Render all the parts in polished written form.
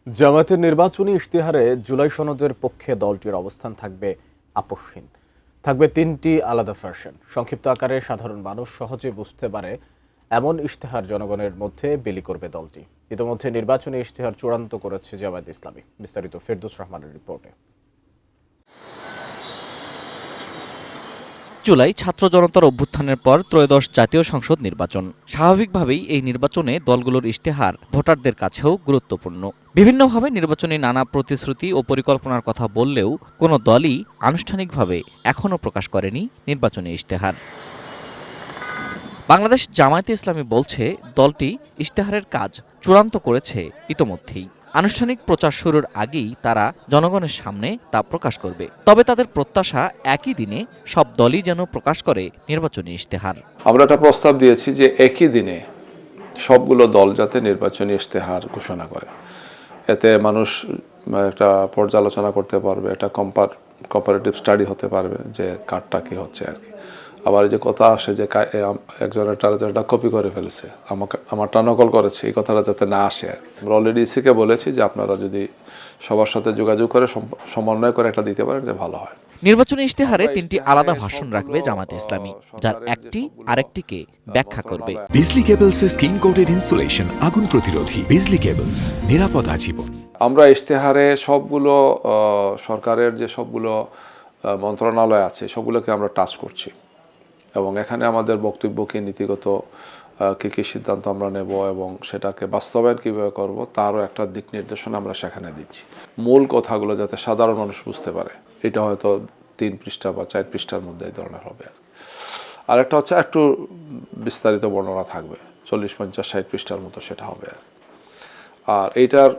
জামায়াতের নির্বাচনী ইশতেহারে জুলাই সনদের পক্ষে দলটির অবস্থান থাকবে আপসহীন। থাকবে ৩টি আলাদা ভার্সন। সংক্ষিপ্ত আকারে সাধারণ মানুষ সহজে বুঝতে পারে এমন ইশতেহার জনগণের মধ্যে বিলি করবে দলটি। ইতিমধ্যে নির্বাচনী ইশতেহার চূড়ান্ত করেছে জামায়াত ইসলামী। বিস্তারিত ফেরদৌস রহমানের রিপোর্টে। জুলাই ছাত্র জনতার অভ্যুত্থানের পর ত্রয়োদশ জাতীয় সংসদ নির্বাচন। স্বাভাবিকভাবেই এই নির্বাচনে দলগুলোর ইশতেহার ভোটারদের কাছেও গুরুত্বপূর্ণ। বিভিন্নভাবে নির্বাচনী নানা প্রতিশ্রুতি ও পরিকল্পনার কথা বললেও কোনো দলই আনুষ্ঠানিকভাবে এখনও প্রকাশ করেনি নির্বাচনী ইশতেহার। বাংলাদেশ জামায়াতে ইসলামী বলছে দলটি ইশতেহারের কাজ চূড়ান্ত করেছে ইতোমধ্যেই। আনুষ্ঠানিক প্রচার শুরুর আগেই তারা জনগণের সামনে তা প্রকাশ করবে। তবে তাদের প্রত্যাশা একই দিনে সব দলই যেন প্রকাশ করে নির্বাচনী ইশতেহার। আমরা একটা প্রস্তাব দিয়েছি যে একই দিনে সবগুলো দল যাতে নির্বাচনী ইশতেহার ঘোষণা করে, এতে মানুষ একটা পর্যালোচনা করতে পারবে, একটা কম্পারেটিভ স্টাডি হতে পারবে যে কারটা কি হচ্ছে আর কি। আবার যে কথা আসে যে একজনের কপি করে ফেলেছে, আমারটা নকল করেছে, এই কথাটা যাতে না আসে আর কি। আমরা অলরেডি ইসিকে বলেছি যে আপনারা যদি সবার সাথে যোগাযোগ করে সমন্বয় করে একটা দিতে পারেন যে ভালো হয়। নির্বাচনী ইশতেহারে 3টি আলাদা ভাষণ রাখবে জামায়াতে ইসলামী, যার একটি আরেকটিকে ব্যাখ্যা করবে। বিজলি কেবলসের স্কিন কোটেড ইনসুলেশন আগুন প্রতিরোধী। বিজলি কেবলস, নিরাপদ আজীবন। আমরা ইশতেহারে সবগুলো সরকারের যে সবগুলো মন্ত্রণালয় আছে সবগুলোকে আমরা টাচ করছি, এবং এখানে আমাদের বক্তব্যকে নীতিগত কী সিদ্ধান্ত আমরা নেব এবং সেটাকে বাস্তবায়ন কীভাবে করব তারও একটা দিক নির্দেশনা আমরা সেখানে দিচ্ছি। মূল কথাগুলো যাতে সাধারণ মানুষ বুঝতে পারে, এটা হয়তো 3 পৃষ্ঠা বা 4 পৃষ্ঠার মধ্যে এই ধরনের হবে। আর একটা হচ্ছে একটু বিস্তারিত বর্ণনা থাকবে, 40, 50, 60 পৃষ্ঠার মতো সেটা হবে। আর এইটার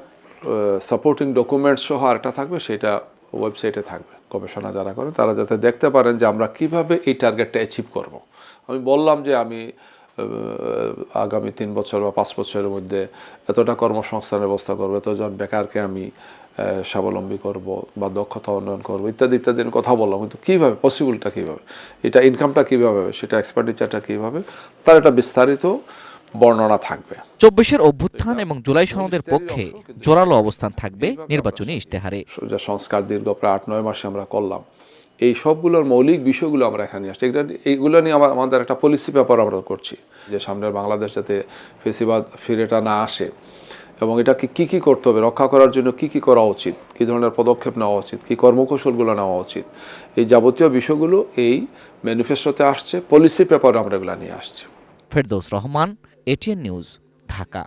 সাপোর্টিং ডকুমেন্টস সহ আরেকটা থাকবে, সেটা ওয়েবসাইটে থাকবে। গবেষণা যারা করে তারা যাতে দেখতে পারেন যে আমরা কিভাবে এই টার্গেটটা অ্যাচিভ করব। আমি বললাম যে আমি আগামী 3 বছর বা 5 বছরের মধ্যে এতটা কর্মসংস্থানের ব্যবস্থা করবো, এতজন বেকারকে আমি স্বাবলম্বী করব বা দক্ষতা উন্নয়ন করবো, ইত্যাদি ইত্যাদি কথা বললাম। কিন্তু কীভাবে পসিবলটা কীভাবে, এটা ইনকামটা কীভাবে হবে, সেটা এক্সপেন্ডিচারটা কীভাবে, তার একটা বিস্তারিত বর্ণনা থাকবে। 24-এর অভ্যুত্থান এবং জুলাই সনদের পক্ষে জোরালো অবস্থান থাকবে নির্বাচনী ইশতেহারে। যে সংস্কার দীর্ঘ প্রায় 8-9 মাসে আমরা করলাম, এই সবগুলোর মৌলিক বিষয়গুলো আমরা এখানে আসছি। এইগুলো নিয়ে আমাদের একটা পলিসি পেপার আমরা করছি যে সামনের বাংলাদেশ যাতে ফেসিবাদ ফিরেটা না আসে, এবং এটাকে কী করতে হবে, রক্ষা করার জন্য কী করা উচিত, কী ধরনের পদক্ষেপ নেওয়া উচিত, কী কর্মকৌশলগুলো নেওয়া উচিত, এই যাবতীয় বিষয়গুলো এই ম্যানিফেস্টোতে আসছে, পলিসি পেপারে আমরা এগুলো নিয়ে আসছি। Ferdous Rahman, ATN news, Dhaka.